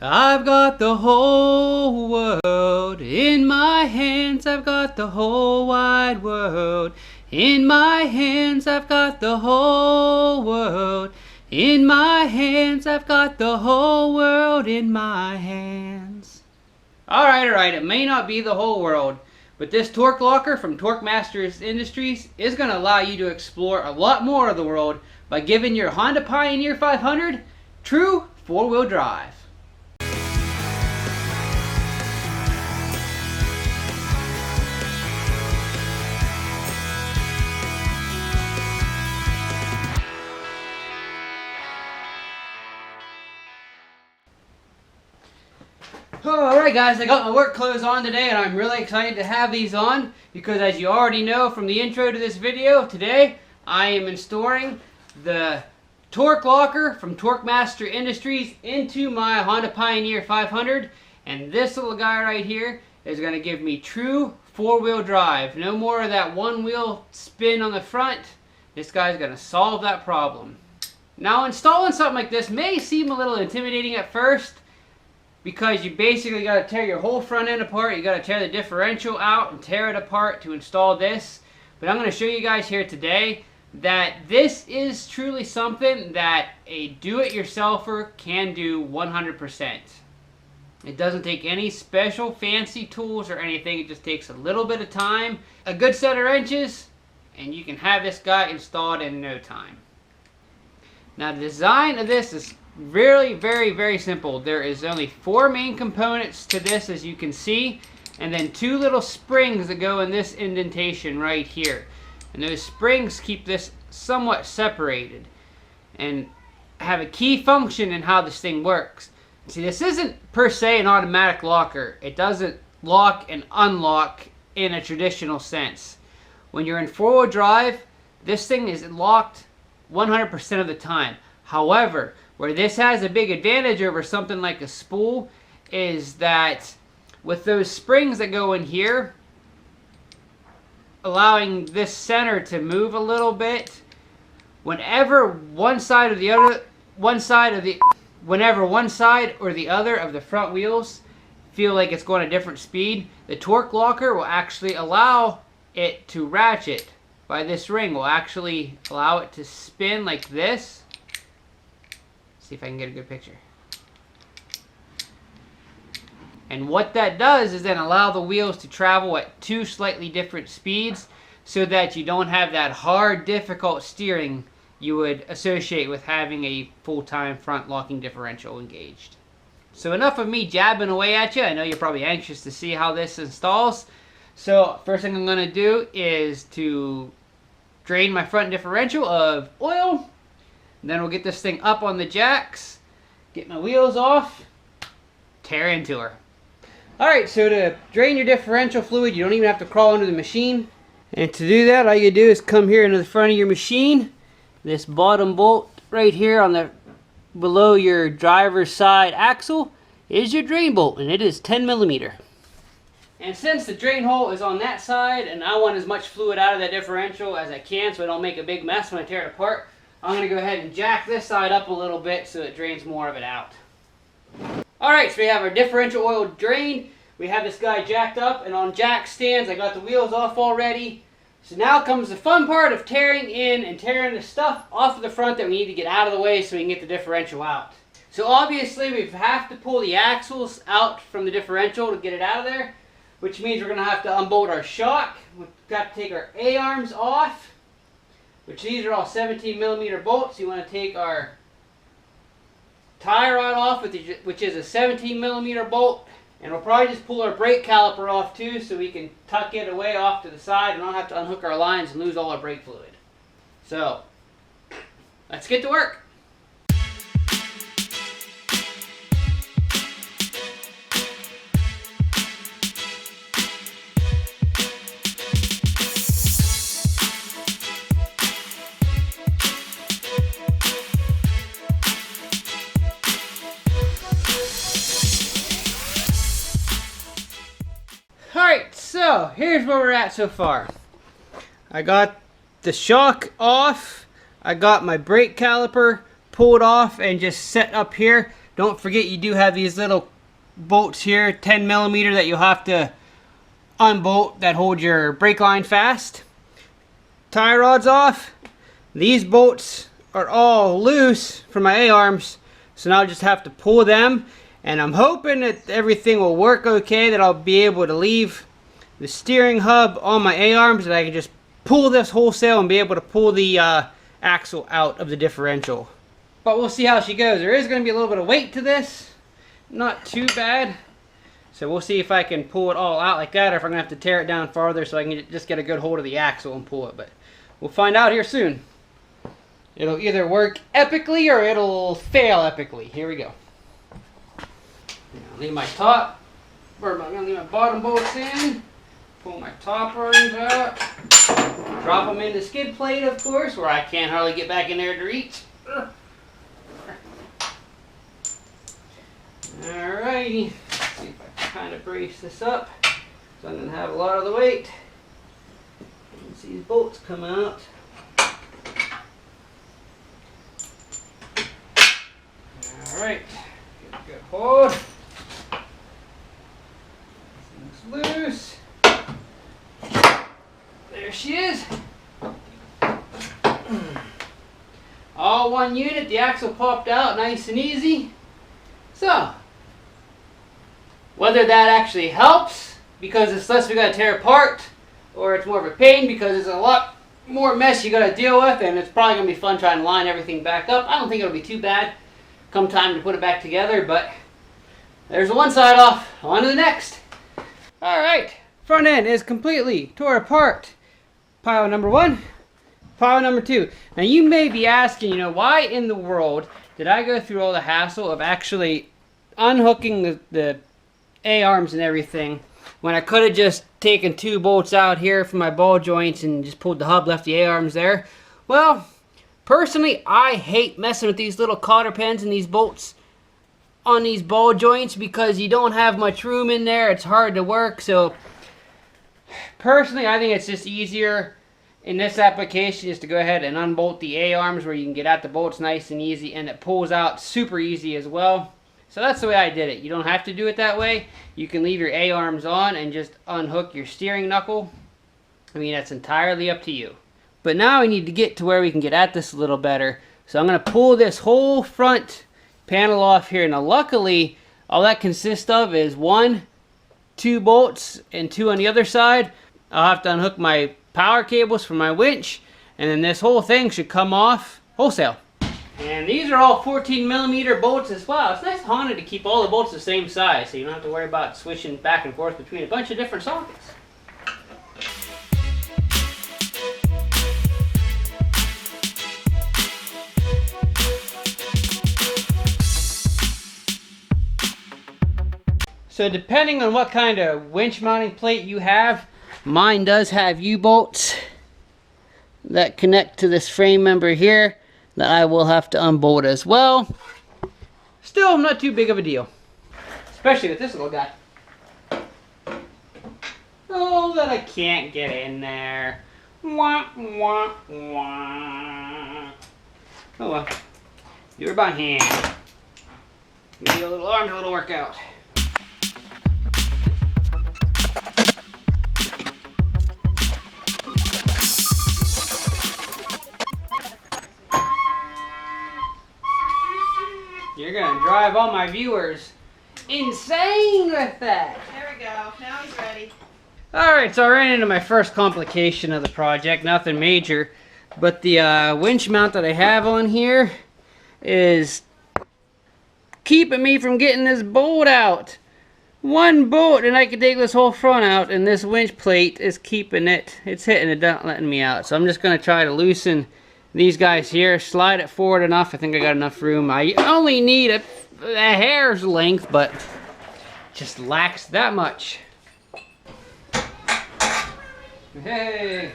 I've got the whole world in my hands. I've got the whole wide world in my hands. I've got the whole world in my hands. I've got the whole world in my hands. Alright, it may not be the whole world, but this Torq locker from Torq Industries is going to allow you to explore a lot more of the world by giving your Honda Pioneer 500 true four-wheel drive. Alright guys, I got my work clothes on today and I'm really excited to have these on because, as you already know from the intro to this video, today I am installing the Torq locker from Torq Industries into my Honda Pioneer 500, and this little guy right here is going to give me true four-wheel drive. No more of that one-wheel spin on the front. This guy's going to solve that problem. Now, installing something like this may seem a little intimidating at first, because you basically got to tear your whole front end apart. You got to tear the differential out and tear it apart to install this. But I'm going to show you guys here today that this is truly something that a do-it-yourselfer can do 100%. It doesn't take any special fancy tools or anything. It just takes a little bit of time, a good set of wrenches, and you can have this guy installed in no time. Now, the design of this is really very simple. There is only four main components to this, as you can see, and then two little springs that go in this indentation right here, and those springs keep this somewhat separated and have a key function in how this thing works. See, this isn't per se an automatic locker. It doesn't lock and unlock in a traditional sense. When you're in four-wheel drive, this thing is locked 100% of the time. However, where this has a big advantage over something like a spool is that with those springs that go in here, allowing this center to move a little bit, whenever one side or the other of the front wheels feel like it's going a different speed, the Torq locker will actually allow it to ratchet by this ring. Will actually allow it to spin like this. See if I can get a good picture. And what that does is then allow the wheels to travel at two slightly different speeds so that you don't have that hard, difficult steering you would associate with having a full-time front locking differential engaged. So enough of me jabbing away at you. I know you're probably anxious to see how this installs. So first thing I'm going to do is to drain my front differential of oil. Then we'll get this thing up on the jacks, get my wheels off, tear into her. Alright, so to drain your differential fluid, you don't even have to crawl under the machine. And to do that, all you do is come here into the front of your machine. This bottom bolt right here on the below your driver's side axle is your drain bolt, and it is 10mm. And since the drain hole is on that side, and I want as much fluid out of that differential as I can so I don't make a big mess when I tear it apart, I'm going to go ahead and jack this side up a little bit so it drains more of it out. Alright, so we have our differential oil drained. We have this guy jacked up, and on jack stands I got the wheels off already. So now comes the fun part of tearing in and tearing the stuff off of the front that we need to get out of the way so we can get the differential out. So obviously we have to pull the axles out from the differential to get it out of there, which means we're going to have to unbolt our shock. We've got to take our A-arms off, which these are all 17mm bolts. You want to take our tie rod off, which is a 17mm bolt, and we'll probably just pull our brake caliper off too so we can tuck it away off to the side and not have to unhook our lines and lose all our brake fluid. So, let's get to work. Alright, so here's where we're at so far. I got the shock off. I got my brake caliper pulled off and just set up here Don't forget you do have these little bolts here, 10 millimeter, that you'll have to unbolt that hold your brake line fast. Tie rod's off. These bolts are all loose from my A-arms, so now I just have to pull them, and I'm hoping that everything will work okay, that I'll be able to leave the steering hub on my A-arms, and I can just pull this wholesale and be able to pull the axle out of the differential. But we'll see how she goes. There is going to be a little bit of weight to this. Not too bad. So we'll see if I can pull it all out like that, or if I'm going to have to tear it down farther so I can just get a good hold of the axle and pull it. But we'll find out here soon. It'll either work epically or it'll fail epically. Here we go. I'll leave my top, or I'm going to leave my bottom bolts in. Pull my top rings out. Drop them in the skid plate, of course, where I can't hardly get back in there to reach. Alrighty. Let's see if I can kind of brace this up. So I'm going to have a lot of the weight. Once these bolts come out. Alright. Get a good hold. This thing's loose. There she is. All one unit. The axle popped out nice and easy. So, whether that actually helps because it's less we got to tear apart, or it's more of a pain because it's a lot more mess you got to deal with, and it's probably going to be fun trying to line everything back up. I don't think it'll be too bad come time to put it back together, but there's the one side off. On to the next. Alright, front end is completely tore apart. Pile number one, pile number two. Now you may be asking, why in the world did I go through all the hassle of actually unhooking the A-arms and everything when I could have just taken two bolts out here from my ball joints and just pulled the hub, left the A-arms there? Well, personally, I hate messing with these little cotter pins and these bolts on these ball joints because you don't have much room in there. It's hard to work. So personally, I think it's just easier in this application just to go ahead and unbolt the A-arms where you can get at the bolts nice and easy, and it pulls out super easy as well. So that's the way I did it. You don't have to do it that way. You can leave your A-arms on and just unhook your steering knuckle. I mean, that's entirely up to you. But now we need to get to where we can get at this a little better. So I'm going to pull this whole front panel off here. Now luckily, all that consists of is 1, 2 bolts and 2 on the other side. I'll have to unhook my power cables from my winch, and then this whole thing should come off wholesale. And these are all 14 millimeter bolts as well. It's nice Honda to keep all the bolts the same size, so you don't have to worry about switching back and forth between a bunch of different sockets. So depending on what kind of winch mounting plate you have, mine does have U-bolts that connect to this frame member here that I will have to unbolt as well. Still not too big of a deal, especially with this little guy. Oh, that I can't get in there. Wah, wah, wah. Oh well, do it by hand. Give me a little arm, a little workout. You're gonna drive all my viewers insane with that. There we go. Now he's ready. Alright, so I ran into my first complication of the project. Nothing major. But the winch mount that I have on here is keeping me from getting this bolt out. One bolt and I can take this whole front out, and this winch plate is keeping it. It's hitting it, not letting me out. So I'm just gonna try to loosen these guys here, slide it forward enough. I think I got enough room. I only need a hair's length, but just lacks that much. Hey.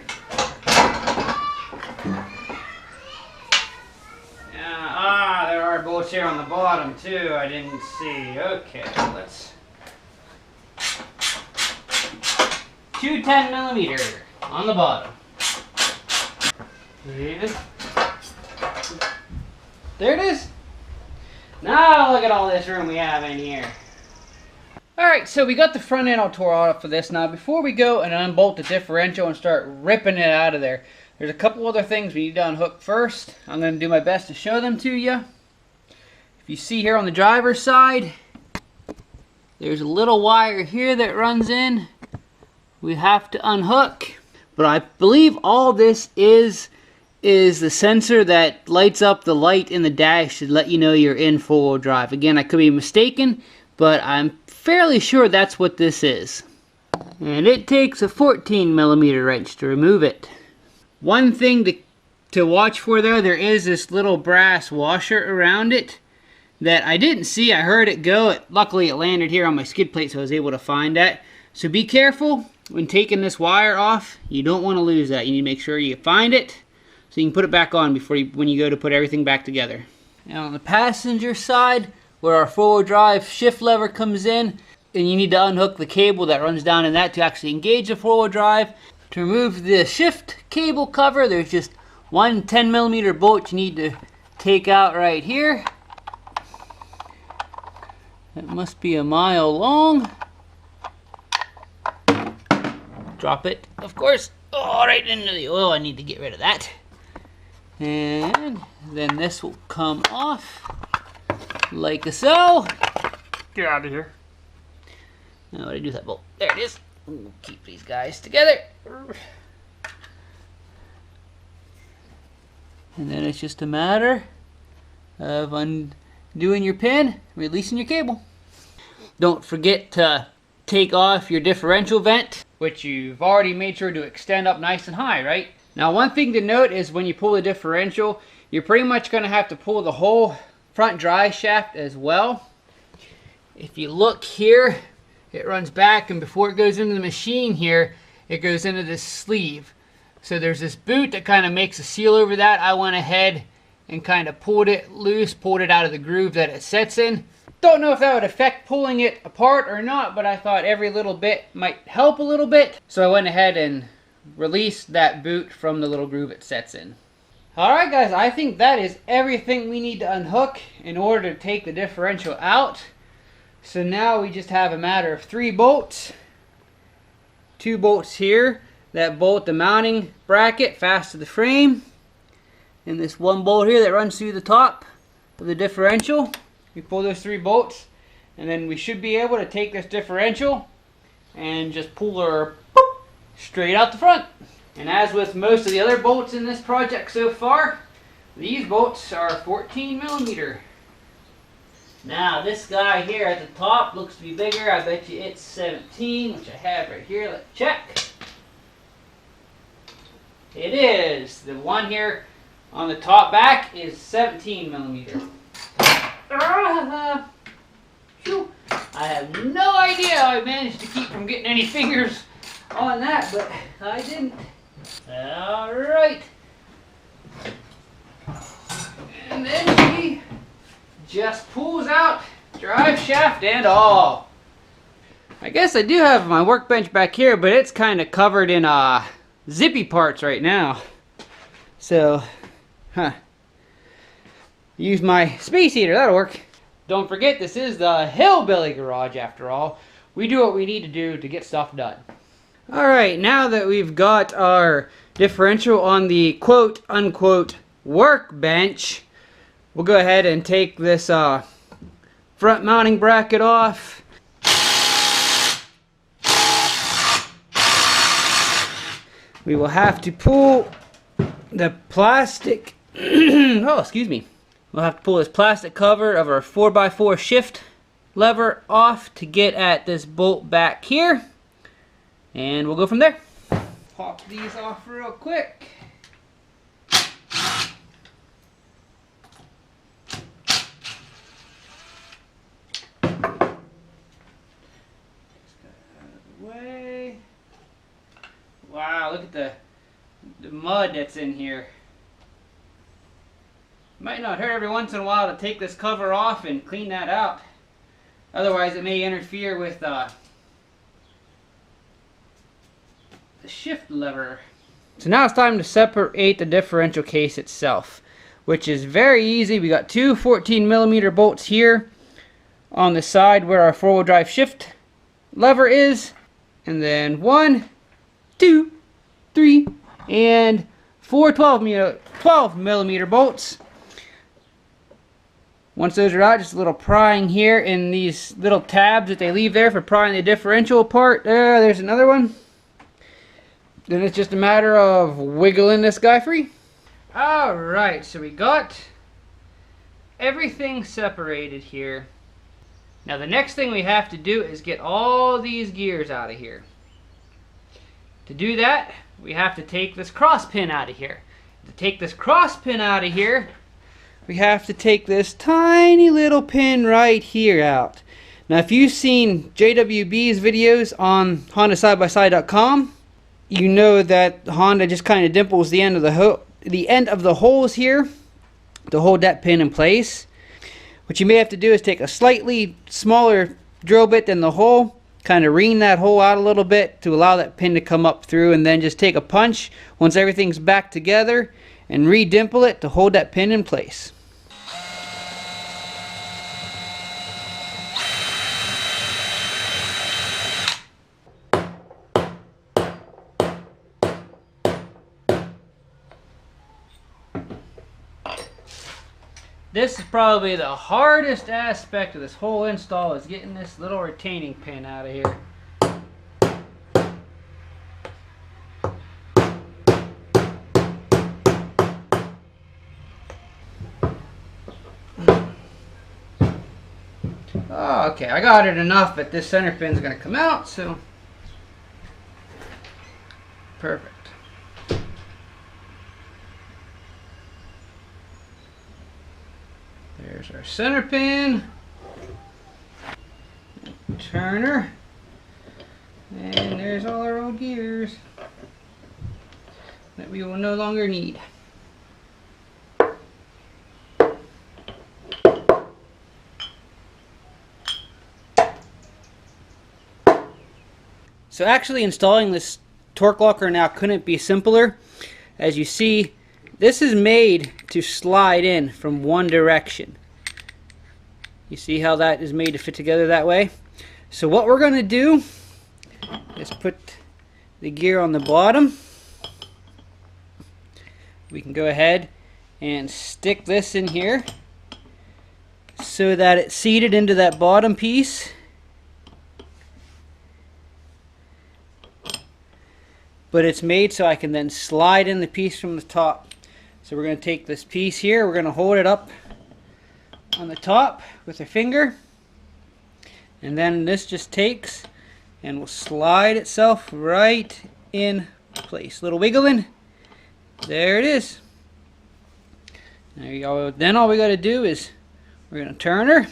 Yeah, there are bolts here on the bottom too. I didn't see. Okay, let's. 2 10 millimeter on the bottom. Yeah. There it is. Now look at all this room we have in here. Alright, so we got the front end all tore off for this. Now before we go and unbolt the differential and start ripping it out of there, there's a couple other things we need to unhook first. I'm going to do my best to show them to you. If you see here on the driver's side, there's a little wire here that runs in. We have to unhook. But I believe all this is the sensor that lights up the light in the dash to let you know you're in four-wheel drive. Again, I could be mistaken, but I'm fairly sure that's what this is. And it takes a 14mm wrench to remove it. One thing to watch for there is this little brass washer around it that I didn't see. I heard it go. Luckily it landed here on my skid plate, so I was able to find that. So be careful when taking this wire off. You don't want to lose that. You need to make sure you find it so you can put it back on when you go to put everything back together. Now on the passenger side, where our four-wheel drive shift lever comes in, and you need to unhook the cable that runs down in that to actually engage the four-wheel drive. To remove the shift cable cover, there's just one 10mm bolt you need to take out right here. It must be a mile long. Drop it, of course. Oh, right into the oil. I need to get rid of that. And then this will come off like so. Get out of here. Now what do I do with that bolt? There it is. We'll keep these guys together. And then it's just a matter of undoing your pin, releasing your cable. Don't forget to take off your differential vent, which you've already made sure to extend up nice and high, right? Now one thing to note is when you pull the differential, you're pretty much going to have to pull the whole front drive shaft as well. If you look here, it runs back, and before it goes into the machine here, it goes into this sleeve. So there's this boot that kind of makes a seal over that. I went ahead and kind of pulled it loose, pulled it out of the groove that it sets in. Don't know if that would affect pulling it apart or not, but I thought every little bit might help a little bit. So I went ahead and released that boot from the little groove it sets in. Alright guys, I think that is everything we need to unhook in order to take the differential out. So now we just have a matter of 3 bolts. 2 bolts here that bolt the mounting bracket fast to the frame. And this 1 bolt here that runs through the top of the differential. We pull those 3 bolts, and then we should be able to take this differential and just pull her straight out the front. And as with most of the other bolts in this project so far, these bolts are 14mm. Now this guy here at the top looks to be bigger. I bet you it's 17, which I have right here. Let's check. It is. The one here on the top back is 17mm. I have no idea how I managed to keep from getting any fingers on that, but I didn't. Alright. And then she just pulls out drive shaft and all. I guess I do have my workbench back here, but it's kind of covered in zippy parts right now. So, use my space heater, that'll work. Don't forget, this is the hillbilly garage after all. We do what we need to do to get stuff done. Alright, now that we've got our differential on the quote unquote workbench, we'll go ahead and take this front mounting bracket off. We will have to pull the plastic, oh excuse me, we'll have to pull this plastic cover of our 4x4 shift lever off to get at this bolt back here, and we'll go from there. Pop these off real quick. Way. Wow, look at the mud that's in here. Might not hurt every once in a while to take this cover off and clean that out. Otherwise it may interfere with the shift lever. So now it's time to separate the differential case itself. which is very easy. We got two 14mm bolts here on the side where our four-wheel drive shift lever is, and then 1, 2, 3, and 4 12mm bolts. Once those are out, just a little prying here in these little tabs that they leave there for prying the differential apart. There's another one. Then it's just a matter of wiggling this guy free. Alright, so we got everything separated here. Now the next thing we have to do is get all these gears out of here. To do that, we have to take this cross pin out of here. To take this cross pin out of here, we have to take this tiny little pin right here out. Now if you've seen JWB's videos on HondaSideBySide.com, you know that Honda just kind of dimples the end of the holes here to hold that pin in place. What you may have to do is take a slightly smaller drill bit than the hole, kind of ream that hole out a little bit to allow that pin to come up through, and then just take a punch once everything's back together and re-dimple it to hold that pin in place. This is probably the hardest aspect of this whole install, is getting this little retaining pin out of here. Oh, okay, I got it enough that this center pin's going to come out, so perfect. There's our center pin, turner, and there's all our old gears that we will no longer need. So actually installing this torque locker now couldn't be simpler. As you see, this is made to slide in from one direction. You see how that is made to fit together that way? So what we're going to do is put the gear on the bottom. We can go ahead and stick this in here so that it's seated into that bottom piece. But it's made so I can then slide in the piece from the top. So we're going to take this piece here, we're going to hold it up on the top with our finger, and then this just takes and will slide itself right in place. Little wiggling. There it is. There you go. Then all we got to do is we're going to turn her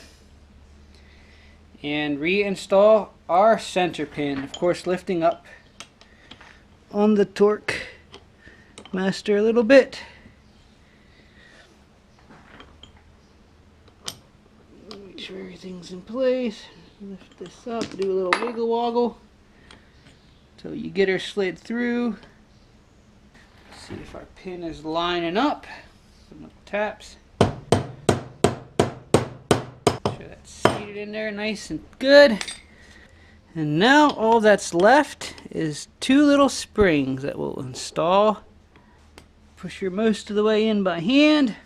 and reinstall our center pin. Of course, lifting up on the Torq master a little bit. Make sure everything's in place. Lift this up, do a little wiggle woggle until you get her slid through. See if our pin is lining up. Some little taps. Make sure that's seated in there nice and good. And now all that's left is two little springs that we'll install. Push her most of the way in by hand.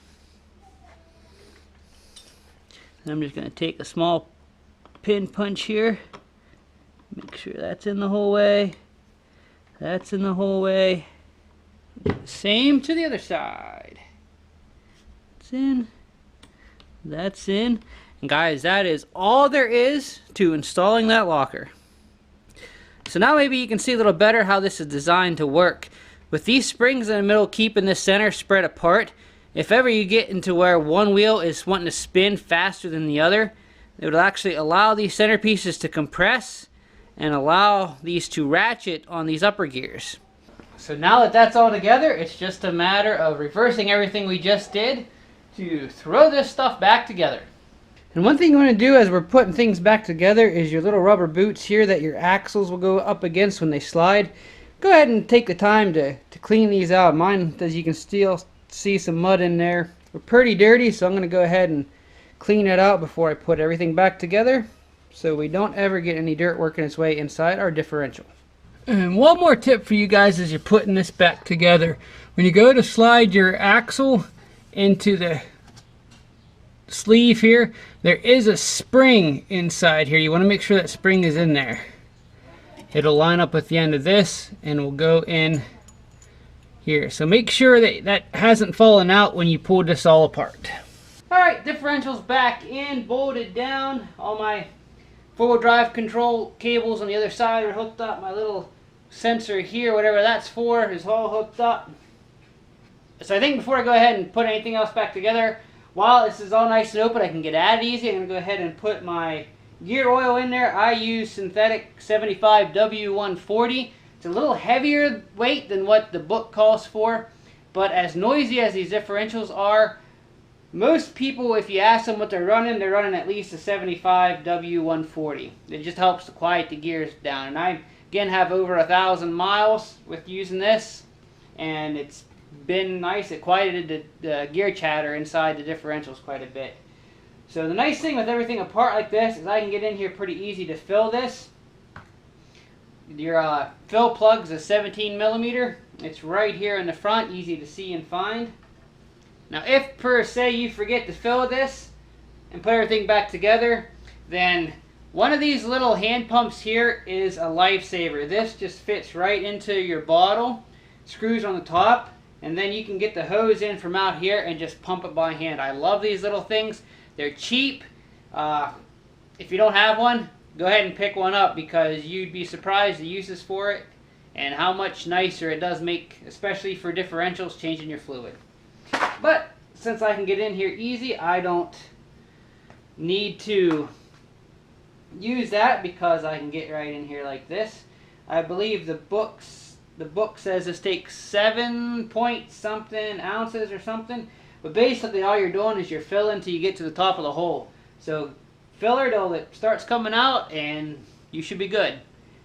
And I'm just going to take a small pin punch here. Make sure that's in the whole way. That's in the whole way. Same to the other side. That's in. That's in. And guys, that is all there is to installing that locker. So now maybe you can see a little better how this is designed to work. With these springs in the middle keeping the center spread apart, if ever you get into where one wheel is wanting to spin faster than the other, it would actually allow these center pieces to compress and allow these to ratchet on these upper gears. So now that that's all together, it's just a matter of reversing everything we just did to throw this stuff back together. And one thing you want to do as we're putting things back together is your little rubber boots here that your axles will go up against when they slide. Go ahead and take the time to clean these out. Mine, as you can still see some mud in there. were pretty dirty, so I'm going to go ahead and clean it out before I put everything back together, so we don't ever get any dirt working its way inside our differential. And one more tip for you guys as you're putting this back together. When you go to slide your axle into the sleeve here, there is a spring inside here. You want to make sure that spring is in there. It'll line up with the end of this and will go in here. So make sure that that hasn't fallen out when you pull this all apart. Alright, differential's back in, bolted down. All my four-wheel drive control cables on the other side are hooked up. My little sensor here, whatever that's for, is all hooked up. So I think before I go ahead and put anything else back together, while this is all nice and open, I can get at it easy. I'm going to go ahead and put my gear oil in there. I use synthetic 75W140. It's a little heavier weight than what the book calls for, but as noisy as these differentials are, most people, if you ask them what they're running at least a 75W140. It just helps to quiet the gears down. And I, again, have over 1,000 miles with using this, and it's been nice. It quieted the gear chatter inside the differentials quite a bit. So the nice thing with everything apart like this is I can get in here pretty easy to fill this. Your fill plug's a 17mm. It's right here in the front, easy to see and find. Now if per se you forget to fill this and put everything back together, then one of these little hand pumps here is a lifesaver. This just fits right into your bottle, screws on the top, and then you can get the hose in from out here and just pump it by hand. I love these little things. They're cheap. If you don't have one, go ahead and pick one up, because you'd be surprised the uses for it and how much nicer it does make, especially for differentials, changing your fluid. But since I can get in here easy, I don't need to use that, because I can get right in here like this. I believe the book says this takes 7 point something ounces or something, but basically all you're doing is you're filling until you get to the top of the hole. So fill her till it starts coming out and you should be good.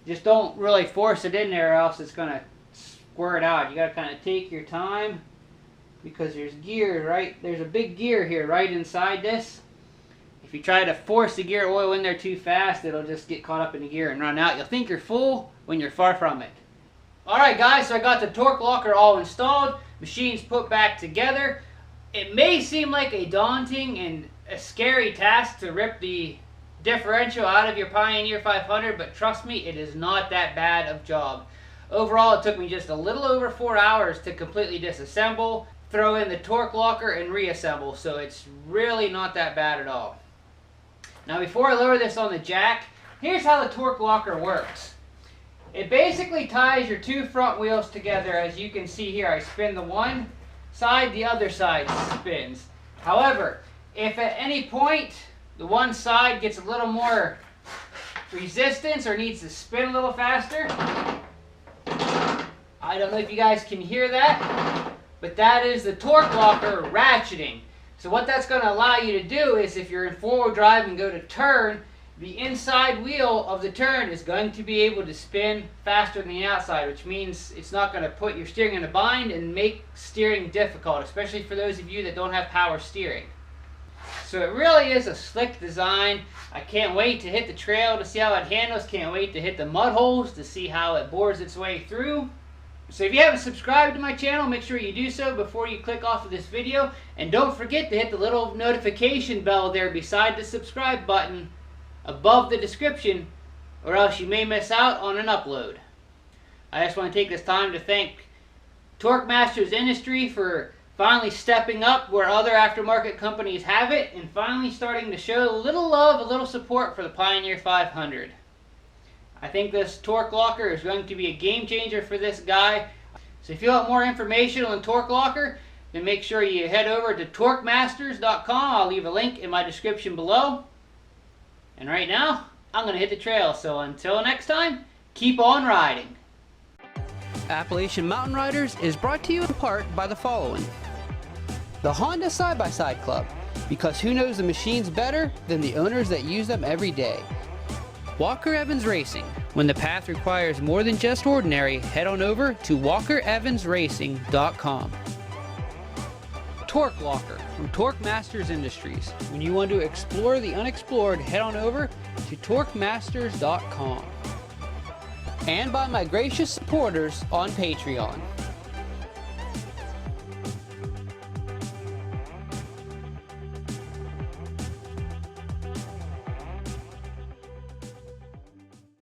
Just don't really force it in there, or else it's going to squirt out. You got to kind of take your time, because there's gear there's a big gear here right inside this. If you try to force the gear oil in there too fast, it'll just get caught up in the gear and run out. You'll think you're full when you're far from it. Alright guys, so I got the Torq locker all installed, machines put back together. It may seem like a daunting and a scary task to rip the differential out of your Pioneer 500, but trust me, it is not that bad of a job. Overall, it took me just a little over 4 hours to completely disassemble, throw in the Torq locker, and reassemble, so it's really not that bad at all. Now before I lower this on the jack, here's how the Torq locker works. It basically ties your two front wheels together. As you can see here, I spin the one side, the other side spins. However, if at any point the one side gets a little more resistance or needs to spin a little faster, I don't know if you guys can hear that, but that is the Torq locker ratcheting. So what that's going to allow you to do is, if you're in four-wheel drive and go to turn, the inside wheel of the turn is going to be able to spin faster than the outside, which means it's not going to put your steering in a bind and make steering difficult, especially for those of you that don't have power steering. So it really is a slick design. I can't wait to hit the trail to see how it handles. Can't wait to hit the mud holes to see how it bores its way through. So if you haven't subscribed to my channel, make sure you do so before you click off of this video. And don't forget to hit the little notification bell there beside the subscribe button above the description, or else you may miss out on an upload. I just want to take this time to thank Torq Masters Industry for finally stepping up where other aftermarket companies have it, and finally starting to show a little love, a little support for the Pioneer 500. I think this Torq locker is going to be a game changer for this guy. So if you want more information on the Torq locker, then make sure you head over to torqmasters.com. I'll leave a link in my description below. And right now, I'm going to hit the trail. So until next time, keep on riding. Appalachian Mountain Riders is brought to you in part by the following. The Honda Side-by-Side Club, because who knows the machines better than the owners that use them every day. Walker Evans Racing. When the path requires more than just ordinary, head on over to walkerevansracing.com. Torq locker. from Torq Masters Industries. When you want to explore the unexplored, head on over to torqmasters.com. And by my gracious supporters on Patreon.